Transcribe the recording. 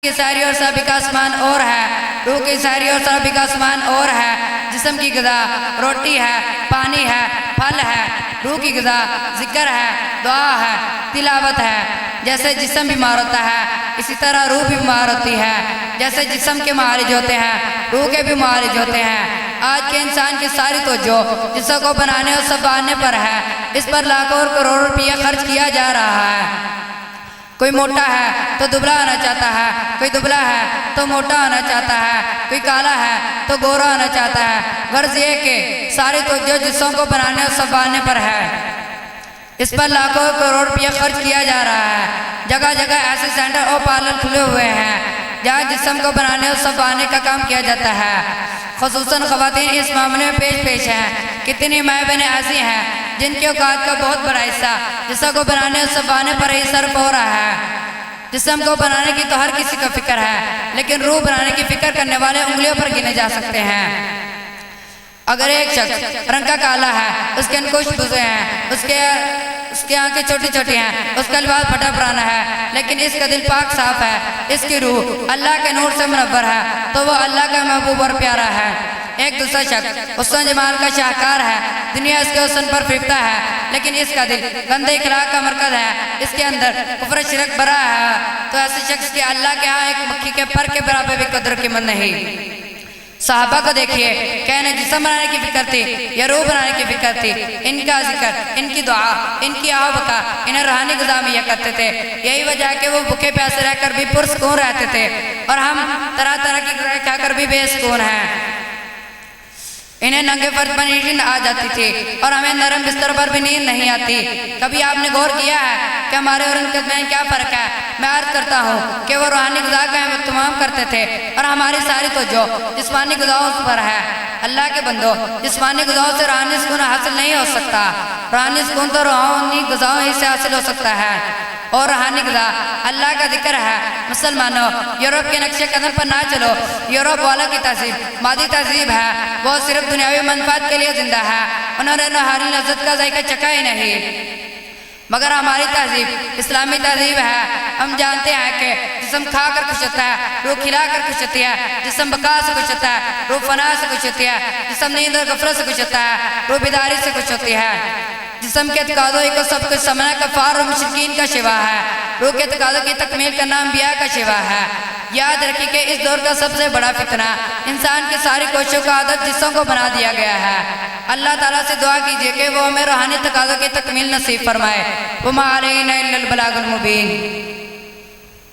की सारी और साबिका आसमान और है, रूह की सारी और साबिका आसमान और है। जिस्म की ग़िज़ा रोटी है, पानी है, फल है। रूह की ग़िज़ा जिक्र है, दुआ है, तिलावत है। जैसे जिस्म बीमार होता है इसी तरह रूह भी बीमार होती है। जैसे जिस्म के मारिज होते हैं रूह के भी मारिज होते हैं। आज के इंसान की सारी तवज्जो जिस्म को बनाने और संभालने पर है। इस पर लाखों और करोड़ों रुपये खर्च किया जा रहा है। कोई मोटा है तो दुबला होना चाहता है, कोई दुबला है तो मोटा होना चाहता है, कोई काला है तो गोरा होना चाहता है। गर्ज ये कि सारी तवज्जो जिस्मों को बनाने और संभालने पर है। इस पर लाखों करोड़ रुपये खर्च किया जा रहा है। जगह जगह ऐसे सेंटर और पार्लर खुले हुए हैं जहाँ जिस्म को बनाने और संभालने का काम किया जाता है। ख़ुसूसन ख़वातीन इस मामले में पेश हैं। कितनी माँ बहनें ऐसी हैं जिनके औकात का बहुत बड़ा हिस्सा जिस्म को बनाने और संभालने पर ही सर्फ हो रहा है। जिस्म को बनाने की तो हर किसी को फिक्र है, लेकिन रूह बनाने की फिक्र करने वाले उंगलियों पर गिने जा सकते हैं। अगर एक शख्स रंग का काला है, उसके अंकुश बुझे हैं, उसके आंखें छोटी छोटी हैं, उसका लिबास फटा पुराना है, लेकिन इसका दिल पाक साफ है, इसकी रूह अल्लाह के नूर से मुनव्वर है, तो वो अल्लाह का महबूब और प्यारा है। एक दूसरा शख्स हुस्न जमाल का शाहकार है, दुनिया इसके हुस्न पर फिरता है, लेकिन इसका दिल गंदे इखलाक का मरकज है, इसके अंदर कुफ्र शिरक भरा है, तो ऐसे शख्स की अल्लाह के यहाँ एक मक्खी के पर के बराबर भी कदर कीमत नहीं। साहबा को देखिए, कहने जिस्म बनाने की फिक्र थी या रूह बनाने की फिक्र थी। इनका जिक्र, इनकी दुआ, इनकी आहबका इन्हें रूहानी ग़िज़ा मुहैया करते थे। यही वजह है कि वो भूखे प्यासे रहकर भी पुरसकून रहते थे और हम तरह तरह की ग़िज़ाएं खाकर भी बेसुकून हैं। इन्हें नंगे फर्श पर नींद आ जाती थी और हमें नरम बिस्तर पर भी नींद नहीं आती। कभी आपने गौर किया है कि हमारे और उनके में क्या फ़र्क है? मैं अर्ज करता हूँ कि वो रूहानी ग़िज़ा का एहतमाम करते थे और हमारी सारी तवज्जो जिस्मानी ग़िज़ाओं पर है। अल्लाह के बंदो, जिस्मानी ग़िज़ाओं से रूहानी सुकून हासिल नहीं हो सकता। रूहानी सुकून तो रूहानी ग़िज़ाओं ही से हासिल हो सकता है। और रूहानी ग़िज़ा अल्लाह का जिक्र है। मुसलमानों, यूरोप के नक्शे कदम पर ना चलो। यूरोप वालों की तहजीब मादी तहजीब है, वो सिर्फ दुनियावी मनफात के लिए जिंदा है। उन्होंने रूहानी लज़्ज़त का जायका चखा ही नहीं। मगर हमारी तहजीब इस्लामी तहजीब है। हम जानते हैं कि जिस्म खा कर खुश होता है, रूह खिला कर खुश होती है। जिस्म बका से खुश होता है, रूह फना से खुश होती है। जिस्म नींद और गफलत से खुश होता है, रूह बेदारी से खुश होती है। जिस्म के तकाज़ों को सब कुछ समझना कफ़ार और मुशरिकीन का शिवा है। रूह के तकाज़ों की तकमील करना अंबिया का शिवा है। याद रखिए कि इस दौर का सबसे बड़ा फितना इंसान की सारी कोशिशों का आदत जिस्मों को बना दिया गया है। अल्लाह ताला से दुआ कीजिए कि वो हमें रूहानी तकाज़ों की तकमील नसीब फरमाए। वमा अलैना इल्लल बलागुल मुबीन।